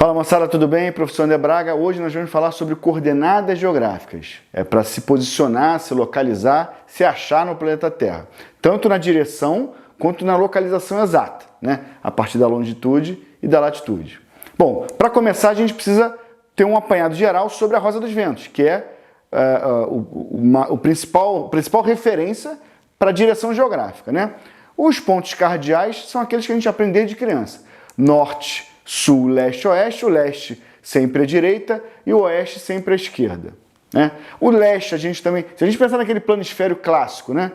Fala moçada, tudo bem? Professor André Braga. Hoje nós vamos falar sobre coordenadas geográficas. É para se posicionar, se localizar, se achar no planeta Terra. Tanto na direção quanto na localização exata, né? A partir da longitude e da latitude. Bom, para começar a gente precisa ter um apanhado geral sobre a Rosa dos Ventos, que é o principal referência para a direção geográfica, né? Os pontos cardeais são aqueles que a gente aprende desde criança. Norte, sul, leste, oeste. O leste sempre à direita e o oeste sempre à esquerda, né? O leste a gente também, se a gente pensar naquele planisfério clássico, né?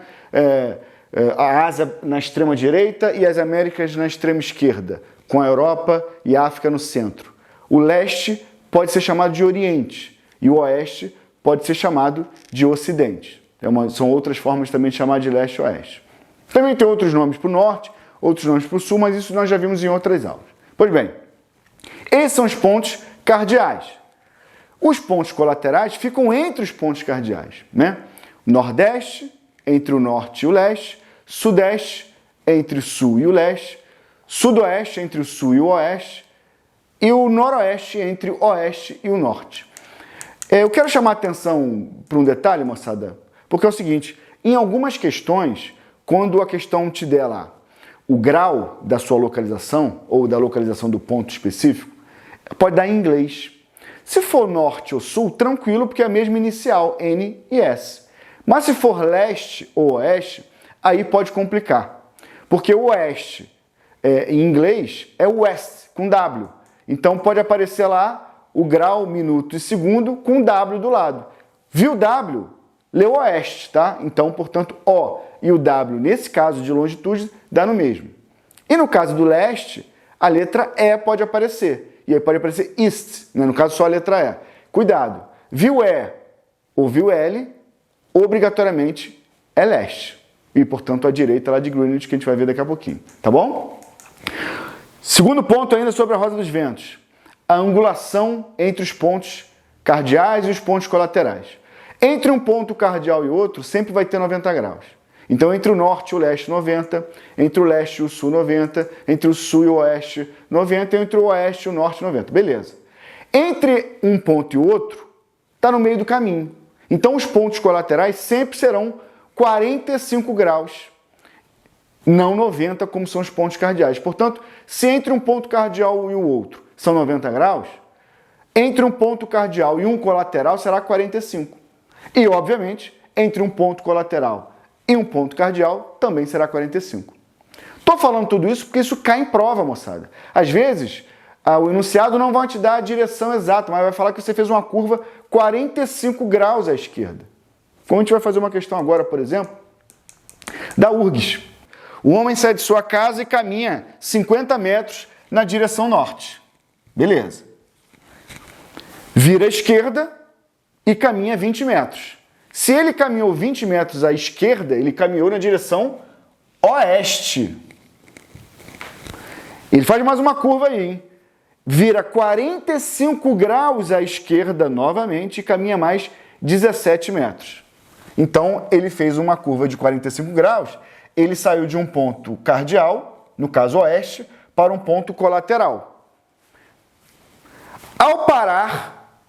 A Ásia na extrema direita e as Américas na extrema esquerda, com a Europa e a África no centro. O leste pode ser chamado de Oriente e o oeste pode ser chamado de Ocidente. São outras formas também de chamar de leste e oeste. Também tem outros nomes para o norte, outros nomes para o sul, mas isso nós já vimos em outras aulas. Pois bem, esses são os pontos cardeais. Os pontos colaterais ficam entre os pontos cardeais, né? Nordeste, entre o norte e o leste. Sudeste, entre o sul e o leste. Sudoeste, entre o sul e o oeste. E o noroeste, entre o oeste e o norte. Eu quero chamar a atenção para um detalhe, moçada, porque é o seguinte, em algumas questões, quando a questão te der lá o grau da sua localização, ou da localização do ponto específico, pode dar em inglês. Se for norte ou sul, tranquilo, porque é a mesma inicial, N e S. Mas se for leste ou oeste, aí pode complicar. Porque o oeste, em inglês, é west, com W. Então pode aparecer lá o grau, minuto e segundo com W do lado. Viu W? Leu oeste, tá? Então, portanto, O e o W, nesse caso de longitude, dá no mesmo. E no caso do leste, a letra E pode aparecer. E aí pode aparecer east, né? No caso só a letra E. Cuidado, viu E ou viu L, obrigatoriamente é leste. E, portanto, a direita lá de Greenwich, que a gente vai ver daqui a pouquinho. Tá bom? Segundo ponto ainda sobre a Rosa dos Ventos. A angulação entre os pontos cardeais e os pontos colaterais. Entre um ponto cardeal e outro, sempre vai ter 90 graus. Então, entre o norte e o leste, 90. Entre o leste e o sul, 90. Entre o sul e o oeste, 90. Entre o oeste e o norte, 90. Beleza. Entre um ponto e o outro, está no meio do caminho. Então, os pontos colaterais sempre serão 45 graus, não 90, como são os pontos cardeais. Portanto, se entre um ponto cardeal e o outro são 90 graus, entre um ponto cardeal e um colateral será 45. E, obviamente, entre um ponto colateral e um ponto cardeal também será 45. Estou falando tudo isso porque isso cai em prova, moçada. Às vezes, o enunciado não vai te dar a direção exata, mas vai falar que você fez uma curva 45 graus à esquerda. Como a gente vai fazer uma questão agora, por exemplo, da URGS. O homem sai de sua casa e caminha 50 metros na direção norte. Beleza. Vira à esquerda e caminha 20 metros. Se ele caminhou 20 metros à esquerda, ele caminhou na direção oeste. Ele faz mais uma curva aí, hein? Vira 45 graus à esquerda novamente e caminha mais 17 metros. Então, ele fez uma curva de 45 graus, ele saiu de um ponto cardeal, no caso oeste, para um ponto colateral. Ao parar,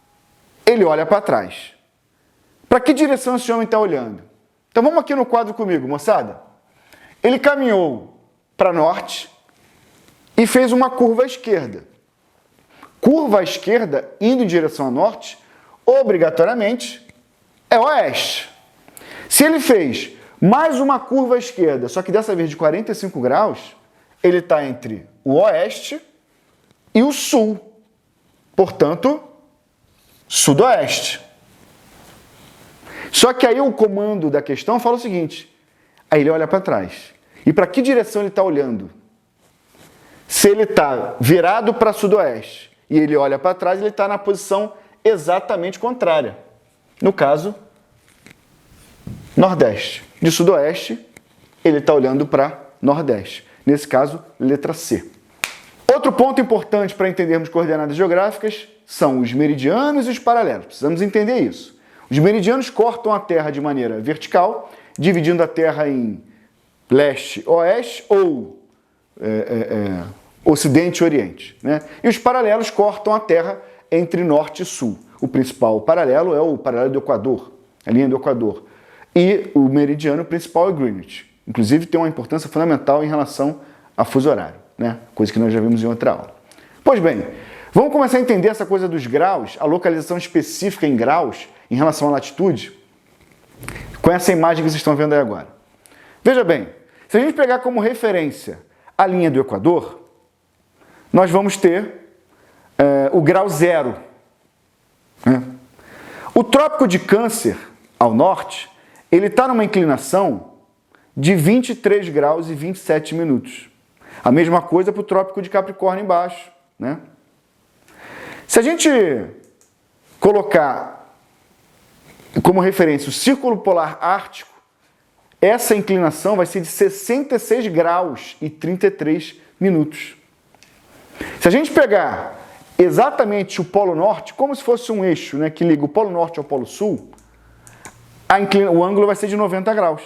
ele olha para trás. Para que direção esse homem está olhando? Então vamos aqui no quadro comigo, moçada. Ele caminhou para norte e fez uma curva à esquerda. Curva à esquerda, indo em direção a norte, obrigatoriamente é oeste. Se ele fez mais uma curva à esquerda, só que dessa vez de 45 graus, ele está entre o oeste e o sul. Portanto, sudoeste. Só que aí o comando da questão fala o seguinte, aí ele olha para trás. E para que direção ele está olhando? Se ele está virado para sudoeste e ele olha para trás, ele está na posição exatamente contrária. No caso, nordeste. De sudoeste, ele está olhando para nordeste. Nesse caso, letra C. Outro ponto importante para entendermos coordenadas geográficas são os meridianos e os paralelos. Precisamos entender isso. Os meridianos cortam a Terra de maneira vertical, dividindo a Terra em leste, oeste ou Ocidente e Oriente, né? E os paralelos cortam a Terra entre Norte e Sul. O principal paralelo é o paralelo do Equador, a linha do Equador. E o meridiano principal é Greenwich. Inclusive tem uma importância fundamental em relação a fuso horário, né? Coisa que nós já vimos em outra aula. Pois bem, vamos começar a entender essa coisa dos graus, a localização específica em graus em relação à latitude, com essa imagem que vocês estão vendo aí agora. Veja bem, se a gente pegar como referência a linha do Equador, nós vamos ter o grau zero, né? O Trópico de Câncer, ao norte, ele está numa inclinação de 23 graus e 27 minutos. A mesma coisa para o Trópico de Capricórnio embaixo, né? Se a gente colocar como referência o Círculo Polar Ártico, essa inclinação vai ser de 66 graus e 33 minutos. Se a gente pegar exatamente o Polo Norte, como se fosse um eixo, né, que liga o Polo Norte ao Polo Sul, o ângulo vai ser de 90 graus.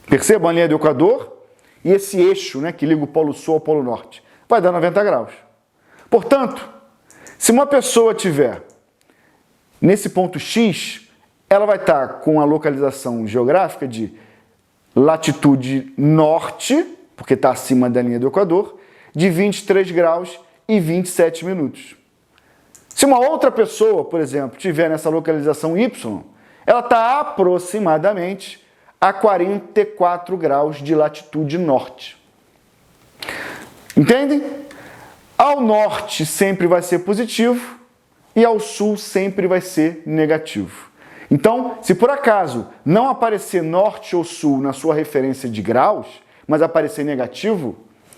Percebam a linha do Equador e esse eixo, né, que liga o Polo Sul ao Polo Norte. Vai dar 90 graus. Portanto, se uma pessoa tiver nesse ponto X, ela vai estar com a localização geográfica de latitude norte, porque está acima da linha do Equador, de 23 graus e 27 minutos. Se uma outra pessoa, por exemplo, tiver nessa localização Y, ela está aproximadamente a 44 graus de latitude norte. Entendem? Ao norte sempre vai ser positivo e ao sul sempre vai ser negativo. Então, se por acaso não aparecer norte ou sul na sua referência de graus, mas aparecer negativo,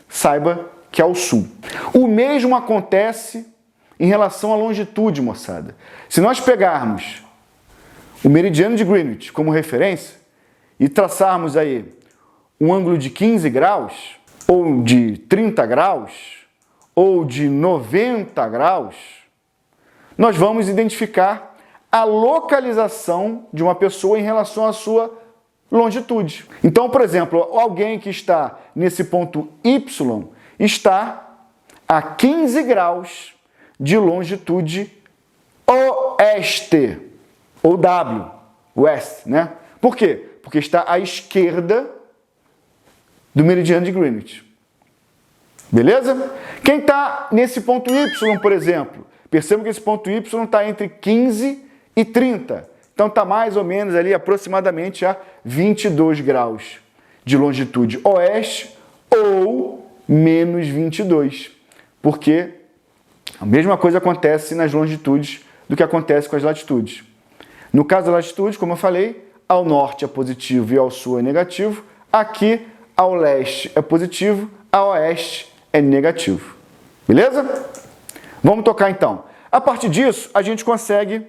saiba que é o sul. O mesmo acontece em relação à longitude, moçada. Se nós pegarmos o meridiano de Greenwich como referência e traçarmos aí um ângulo de 15 graus, ou de 30 graus, ou de 90 graus, nós vamos identificar a localização de uma pessoa em relação à sua longitude. Então, por exemplo, alguém que está nesse ponto Y está a 15 graus de longitude oeste, ou W, west, né? Por quê? Porque está à esquerda do meridiano de Greenwich. Beleza? Quem está nesse ponto Y, por exemplo, percebam que esse ponto Y está entre 15 e 30. Então está mais ou menos ali aproximadamente a 22 graus de longitude oeste ou menos 22. Porque a mesma coisa acontece nas longitudes do que acontece com as latitudes. No caso da latitude, como eu falei, ao norte é positivo e ao sul é negativo. Aqui, ao leste é positivo, a oeste é negativo. Beleza? Vamos tocar então. A partir disso, a gente consegue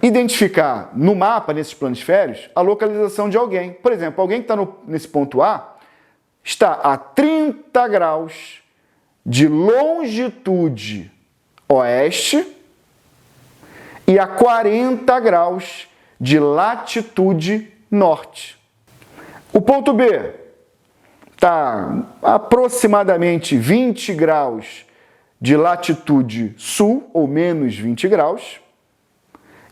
identificar no mapa, nesses planisférios, a localização de alguém. Por exemplo, alguém que está nesse ponto A está a 30 graus de longitude oeste e a 40 graus de latitude norte. O ponto B está aproximadamente 20 graus de latitude sul, ou menos 20 graus,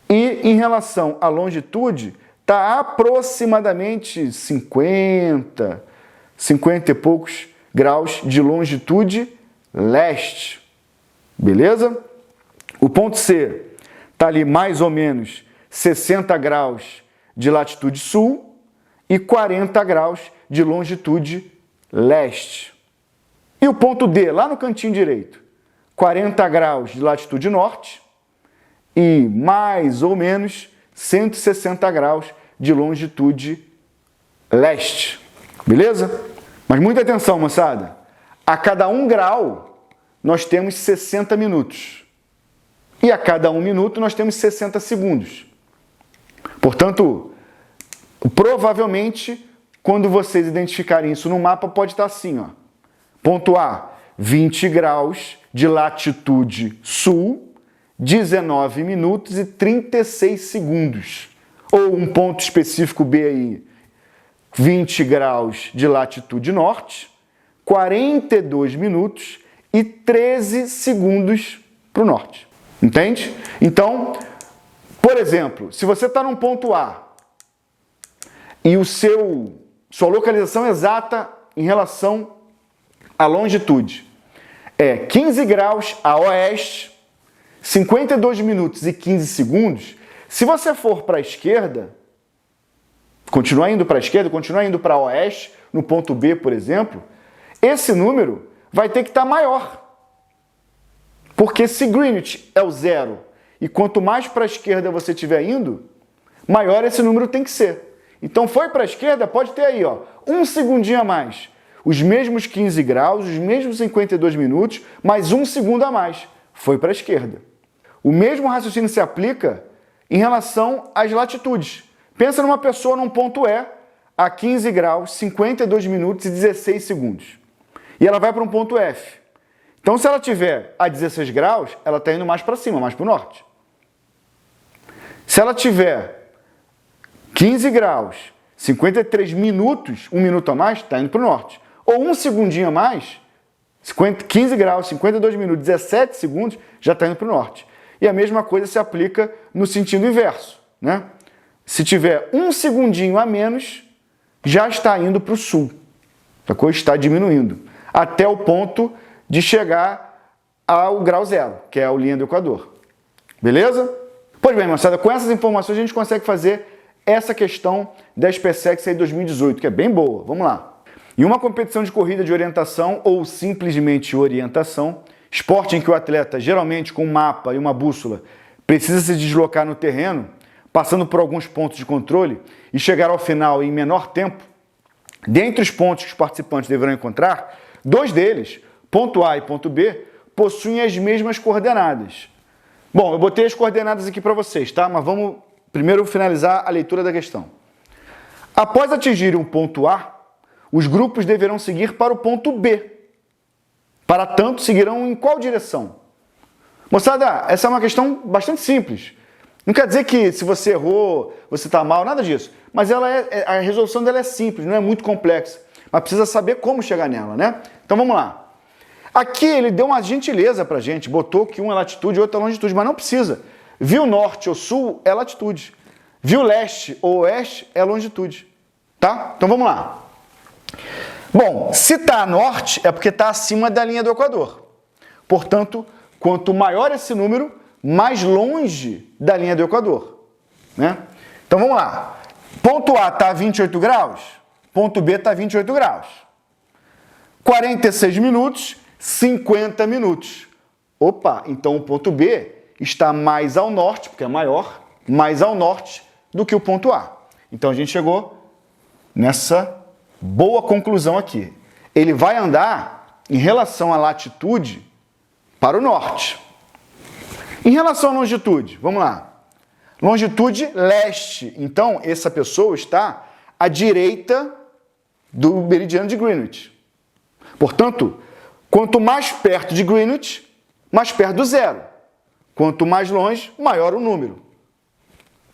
e em relação à longitude, está aproximadamente 50 e poucos graus de longitude leste. Beleza? O ponto C está ali mais ou menos 60 graus de latitude sul e 40 graus de longitude leste. E o ponto D, lá no cantinho direito, 40 graus de latitude norte e mais ou menos 160 graus de longitude leste. Beleza? Mas muita atenção, moçada. A cada 1 grau, nós temos 60 minutos. E a cada 1 minuto, nós temos 60 segundos. Portanto, provavelmente, quando vocês identificarem isso no mapa, pode estar assim, ó. Ponto A, 20 graus de latitude sul, 19 minutos e 36 segundos. Ou um ponto específico B aí, 20 graus de latitude norte, 42 minutos e 13 segundos para o norte. Entende? Então, por exemplo, se você está num ponto A e sua localização exata em relação à longitude é 15 graus a oeste, 52 minutos e 15 segundos, se você for para a esquerda, continuar indo para a esquerda, continuar indo para oeste, no ponto B, por exemplo, esse número vai ter que estar maior. Porque se Greenwich é o zero, e quanto mais para a esquerda você estiver indo, maior esse número tem que ser. Então foi para a esquerda, pode ter aí, ó, um segundinho a mais. Os mesmos 15 graus, os mesmos 52 minutos, mais um segundo a mais. Foi para a esquerda. O mesmo raciocínio se aplica em relação às latitudes. Pensa numa pessoa num ponto E, a 15 graus, 52 minutos e 16 segundos. E ela vai para um ponto F. Então, se ela estiver a 16 graus, ela está indo mais para cima, mais para o norte. Se ela tiver 15 graus, 53 minutos, um minuto a mais, está indo para o norte. Ou um segundinho a mais, 15 graus, 52 minutos, 17 segundos, já está indo para o norte. E a mesma coisa se aplica no sentido inverso, né? Se tiver um segundinho a menos, já está indo para o sul. A coisa está diminuindo, até o ponto de chegar ao grau zero, que é a linha do Equador. Beleza? Pois bem, moçada, com essas informações a gente consegue fazer essa questão da SpaceX aí 2018, que é bem boa. Vamos lá. Em uma competição de corrida de orientação ou simplesmente orientação, esporte em que o atleta, geralmente com um mapa e uma bússola, precisa se deslocar no terreno, passando por alguns pontos de controle e chegar ao final em menor tempo, dentre os pontos que os participantes deverão encontrar, dois deles, ponto A e ponto B, possuem as mesmas coordenadas. Bom, eu botei as coordenadas aqui para vocês, tá? Mas vamos primeiro finalizar a leitura da questão. Após atingirem o ponto A, os grupos deverão seguir para o ponto B. Para tanto, seguirão em qual direção? Moçada, essa é uma questão bastante simples. Não quer dizer que se você errou, você está mal, nada disso. Mas a resolução dela é simples, não é muito complexa. Mas precisa saber como chegar nela, né? Então vamos lá. Aqui ele deu uma gentileza para a gente, botou que um é latitude e outro é longitude, mas não precisa. Viu norte ou sul é latitude. Viu leste ou oeste é longitude. Tá? Então vamos lá. Bom, se está a norte é porque está acima da linha do Equador. Portanto, quanto maior esse número, mais longe da linha do Equador. Né? Então vamos lá. Ponto A está a 28 graus, ponto B está a 28 graus. 46 minutos, 50 minutos. Opa, então o ponto B está mais ao norte, porque é maior, mais ao norte do que o ponto A. Então a gente chegou nessa boa conclusão aqui. Ele vai andar em relação à latitude para o norte. Em relação à longitude, vamos lá. Longitude leste. Então, essa pessoa está à direita do meridiano de Greenwich. Portanto, quanto mais perto de Greenwich, mais perto do zero. Quanto mais longe, maior o número.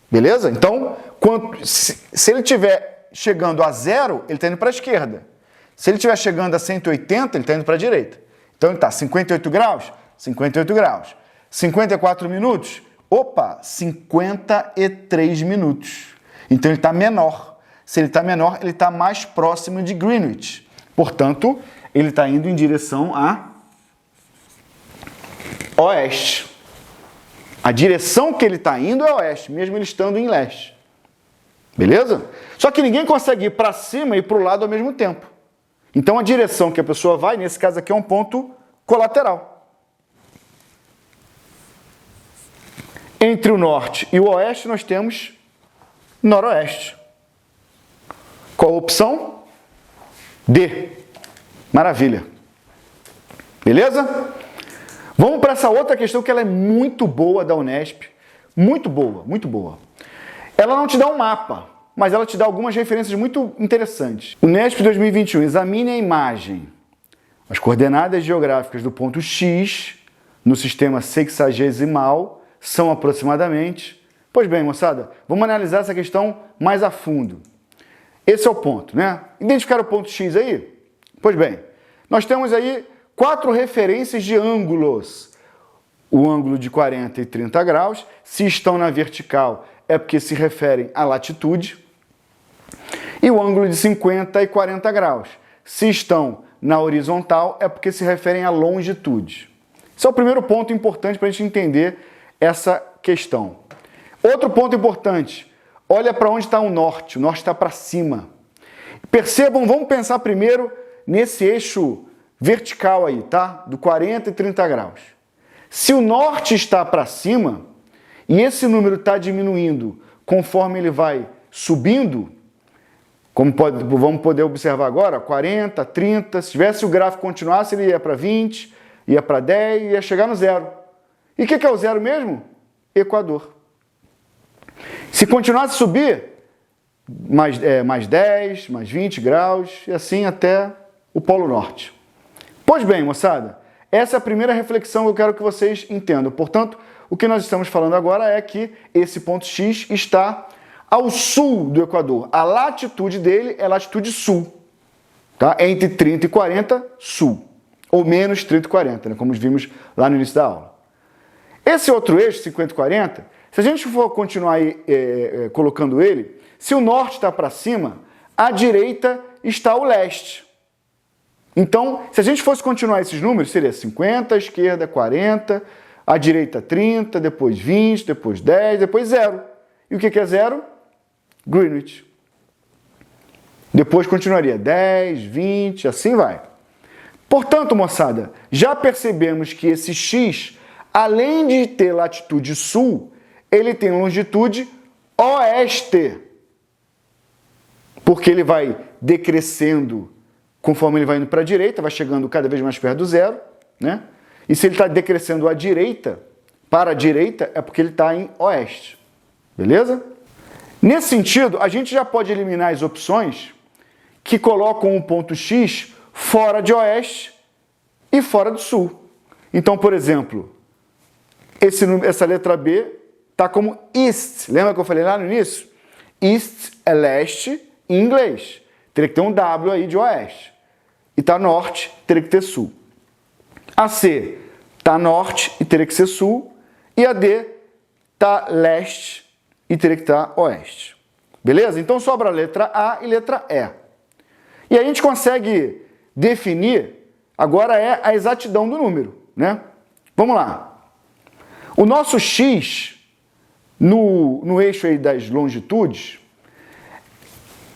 Beleza? Então, se ele estiver chegando a zero, ele está indo para a esquerda. Se ele estiver chegando a 180, ele está indo para a direita. Então, ele está 58 graus, 58 graus. 54 minutos, opa, 53 minutos. Então, ele está menor. Se ele está menor, ele está mais próximo de Greenwich. Portanto, ele está indo em direção a oeste. A direção que ele está indo é oeste, mesmo ele estando em leste. Beleza? Só que ninguém consegue ir para cima e para o lado ao mesmo tempo. Então, a direção que a pessoa vai, nesse caso aqui, é um ponto colateral. Entre o norte e o oeste, nós temos noroeste. Qual a opção? D. Maravilha. Beleza? Vamos para essa outra questão que ela é muito boa da Unesp. Muito boa, muito boa. Ela não te dá um mapa, mas ela te dá algumas referências muito interessantes. Unesp 2021, examine a imagem. As coordenadas geográficas do ponto X no sistema sexagesimal são aproximadamente... Pois bem, moçada, vamos analisar essa questão mais a fundo. Esse é o ponto, né? Identificar o ponto X aí? Pois bem, Nós temos aí 4 referências de ângulos. O ângulo de 40 e 30 graus, se estão na vertical, é porque se referem à latitude. E o ângulo de 50 e 40 graus, se estão na horizontal, é porque se referem à longitude. Esse é o primeiro ponto importante para a gente entender essa questão. Outro ponto importante, olha para onde está o norte está para cima. Percebam, vamos pensar primeiro nesse eixo vertical aí, tá? Do 40 e 30 graus. Se o norte está para cima e esse número está diminuindo conforme ele vai subindo, vamos poder observar agora, 40, 30, se tivesse o gráfico continuasse, ele ia para 20, ia para 10, ia chegar no zero. E o que é o zero mesmo? Equador. Se continuasse a subir, mais 10, mais 20 graus, e assim até o Polo Norte. Pois bem, moçada, essa é a primeira reflexão que eu quero que vocês entendam. Portanto, o que nós estamos falando agora é que esse ponto X está ao sul do Equador. A latitude dele é latitude sul, tá? Entre 30 e 40, sul. Ou menos 30 e 40, né? Como vimos lá no início da aula. Esse outro eixo, 50 e 40, se a gente for continuar aí, colocando ele, se o norte está para cima, à direita está o leste. Então, se a gente fosse continuar esses números, seria 50, à esquerda 40, à direita 30, depois 20, depois 10, depois 0. E o que é 0? Greenwich. Depois continuaria 10, 20, assim vai. Portanto, moçada, já percebemos que esse X, além de ter latitude sul, ele tem longitude oeste. Porque ele vai decrescendo conforme ele vai indo para a direita, vai chegando cada vez mais perto do zero, né? E se ele está decrescendo à direita, para a direita, é porque ele está em oeste. Beleza? Nesse sentido, a gente já pode eliminar as opções que colocam o ponto X fora de oeste e fora do sul. Então, por exemplo, essa letra B está como east. Lembra que eu falei lá no início? East é leste em inglês. Teria que ter um W aí de oeste. E está norte, teria que ter sul. A C está norte e teria que ser sul. E a D está leste e teria que estar oeste. Beleza? Então sobra a letra A e letra E. E a gente consegue definir, agora é a exatidão do número, né? Vamos lá. O nosso X, no eixo aí das longitudes,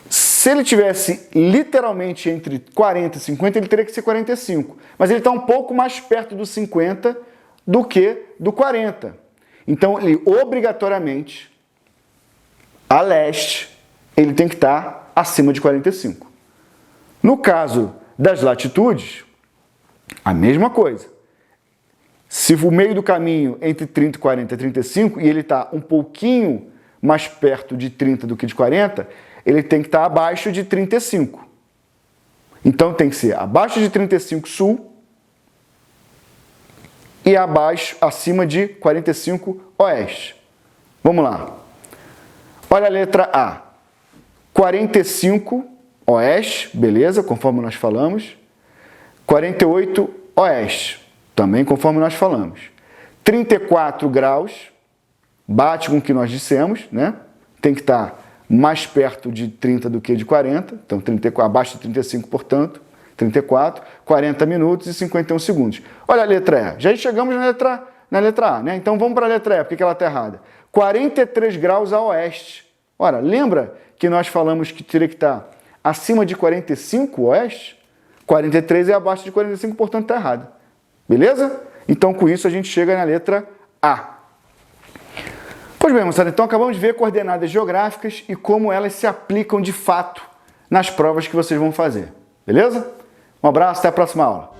se ele tivesse literalmente entre 40 e 50, ele teria que ser 45. Mas ele está um pouco mais perto do 50 do que do 40. Então, ele obrigatoriamente, a leste, ele tem que estar acima de 45. No caso das latitudes, a mesma coisa. Se o meio do caminho entre 30 e 40 é 35 e ele está um pouquinho mais perto de 30 do que de 40, ele tem que estar abaixo de 35. Então tem que ser abaixo de 35 sul e acima de 45 oeste. Vamos lá. Olha a letra A. 45 oeste, beleza, conforme nós falamos. 48 oeste, também conforme nós falamos. 34 graus, bate com o que nós dissemos, né? Tem que estar mais perto de 30 do que de 40, então abaixo de 35, portanto, 34, 40 minutos e 51 segundos. Olha a letra E, já chegamos na letra A, né? Então vamos para a letra E, porque ela está errada. 43 graus a oeste. Ora, lembra que nós falamos que teria que estar acima de 45 oeste? 43 é abaixo de 45, portanto está errado. Beleza? Então com isso a gente chega na letra A. Pois bem, moçada, então acabamos de ver coordenadas geográficas e como elas se aplicam de fato nas provas que vocês vão fazer. Beleza? Um abraço, até a próxima aula.